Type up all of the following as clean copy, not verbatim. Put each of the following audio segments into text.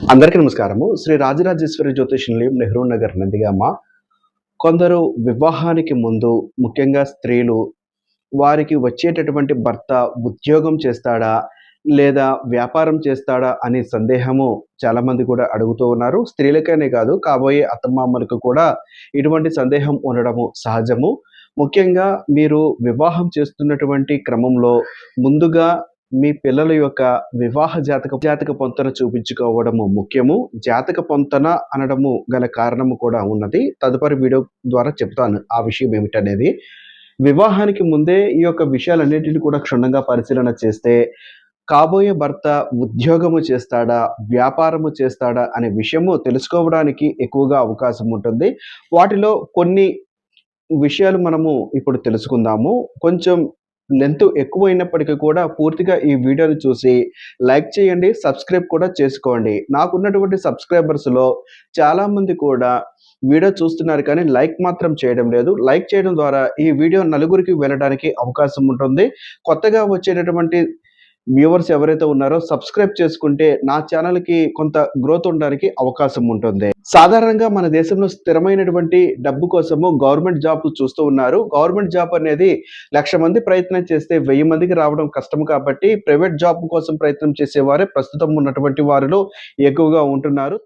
అందరికీ నమస్కారము. శ్రీ రాజరాజేశ్వరి జ్యోతిష్ నిలయం, నెహ్రూ నగర్, నందిగామ. కొందరు వివాహానికి ముందు ముఖ్యంగా స్త్రీలు వారికి వచ్చేటటువంటి భర్త ఉద్యోగం చేస్తాడా? లేదా వ్యాపారం చేస్తాడా? అనే సందేహము చాలామంది కూడా అడుగుతూ ఉన్నారు. స్త్రీలకనే కాదు, కాబోయే అత్తమామలకు కూడా ఇటువంటి సందేహం ఉండడము సహజము. ముఖ్యంగా మీరు వివాహం చేస్తున్నటువంటి క్రమంలో ముందుగా మీ పిల్లల యొక్క వివాహ జాతక పొంతన చూపించుకోవడము ముఖ్యము. జాతక పొంతన అనడము గల కారణము కూడా ఉన్నది. తదుపరి వీడియో ద్వారా చెప్తాను ఆ విషయం ఏమిటనేది. వివాహానికి ముందే ఈ యొక్క విషయాలన్నిటిని కూడా క్షుణ్ణంగా పరిశీలన చేస్తే, కాబోయే భర్త ఉద్యోగము చేస్తాడా? వ్యాపారము చేస్తాడా? అనే విషయము తెలుసుకోవడానికి ఎక్కువగా అవకాశం ఉంటుంది. వాటిలో కొన్ని విషయాలు మనము ఇప్పుడు తెలుసుకుందాము. కొంచెం లెంత్ ఎక్కువైనప్పటికీ కూడా పూర్తిగా ఈ వీడియోని చూసి లైక్ చేయండి, సబ్స్క్రైబ్ కూడా చేసుకోండి. నాకున్నటువంటి సబ్స్క్రైబర్స్‌లో చాలామంది కూడా వీడియో చూస్తున్నారు కానీ లైక్ మాత్రం చేయడం లేదు. లైక్ చేయడం ద్వారా ఈ వీడియో నలుగురికి వెళ్ళడానికి అవకాశం ఉంటుంది. కొత్తగా వచ్చేటటువంటి వ్యూవర్స్ ఎవరైతే ఉన్నారో సబ్స్క్రైబ్ చేసుకుంటే నా ఛానల్‌కి కొంత గ్రోత్ ఉండడానికి అవకాశం ఉంటుంది. సాధారణంగా మన దేశంలో స్థిరమైనటువంటి డబ్బు కోసము గవర్నమెంట్ జాబ్‌లు చూస్తూ ఉన్నారు. గవర్నమెంట్ జాబ్ అనేది 1,00,000 మంది ప్రయత్నం చేస్తే 1000 మందికి రావడం కష్టం కాబట్టి ప్రైవేట్ జాబ్ కోసం ప్రయత్నం చేసేవారే ప్రస్తుతం ఉన్నటువంటి వారిలో ఎక్కువగా ఉంటున్నారు.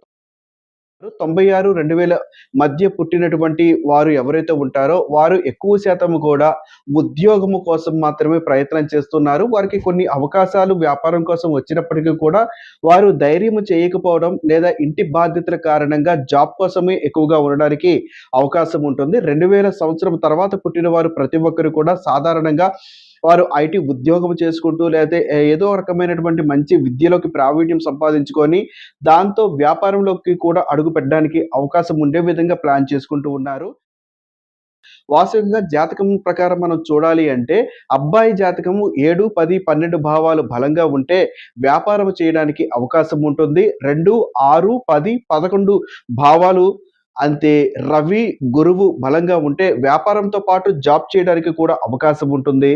96, 2000 మధ్య పుట్టినటువంటి వారు ఎవరైతే ఉంటారో వారు ఎక్కువ శాతం కూడా ఉద్యోగము కోసం మాత్రమే ప్రయత్నం చేస్తున్నారు. వారికి కొన్ని అవకాశాలు వ్యాపారం కోసం వచ్చినప్పటికీ కూడా వారు ధైర్యము చేయకపోవడం లేదా ఇంటి బాధ్యతల కారణంగా జాబ్ కోసమే ఎక్కువగా ఉండడానికి అవకాశం ఉంటుంది. 2000 సంవత్సరం తర్వాత పుట్టిన వారు ప్రతి ఒక్కరు కూడా సాధారణంగా వారు ఐటీ ఉద్యోగం చేసుకుంటూ లేతే ఏదో రకమైనటువంటి మంచి విద్యలోకి ప్రావీణ్యం సంపాదించుకొని దాంతో వ్యాపారంలోకి కూడా అడుగు పెట్టడానికి అవకాశం ఉండే విధంగా ప్లాన్ చేసుకుంటూ ఉన్నారు. వాస్తవికంగా జాతకం ప్రకారం మనం చూడాలి అంటే అబ్బాయి జాతకము 7, 10, 12 భావాలు బలంగా ఉంటే వ్యాపారం చేయడానికి అవకాశం ఉంటుంది. 2, 6, 10, 11 భావాలు అంతే రవి, గురువు బలంగా ఉంటే వ్యాపారంతో పాటు జాబ్ చేయడానికి కూడా అవకాశం ఉంటుంది.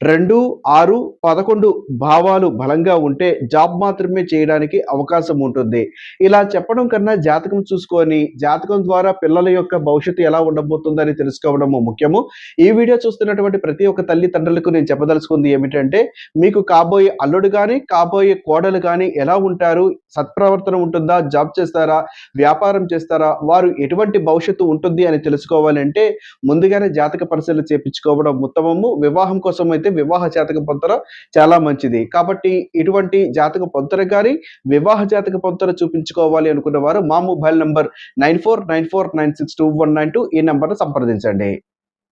2, 6, 11 భావాలు బలంగా ఉంటే జాబ్ మాత్రమే చేయడానికి అవకాశం ఉంటుంది. ఇలా చెప్పడం కన్నా జాతకం చూసుకొని, జాతకం ద్వారా పిల్లల యొక్క భవిష్యత్తు ఎలా ఉండబోతుందని తెలుసుకోవడము ముఖ్యము. ఈ వీడియో చూస్తున్నటువంటి ప్రతి ఒక్క తల్లిదండ్రులకు నేను చెప్పదలుచుకుంది ఏమిటంటే, మీకు కాబోయే అల్లుడు గాని, కాబోయే కోడలు గాని ఎలా ఉంటారు? సత్ప్రవర్తన ఉంటుందా? జాబ్ చేస్తారా? వ్యాపారం చేస్తారా? వారు ఎటువంటి భవిష్యత్తు ఉంటుంది అని తెలుసుకోవాలంటే ముందుగానే జాతక పరిశీలన చేపించుకోవడం ఉత్తమము. వివాహం కోసం అయితే వివాహ జాతక పొంతన చాలా మంచిది. కాబట్టి ఇటువంటి జాతక పొంతన గాని, వివాహ జాతక పొంతన చూపించుకోవాలి అనుకున్న వారు మా మొబైల్ నంబర్ 9494962192 ఈ నంబర్‌ను సంప్రదించండి.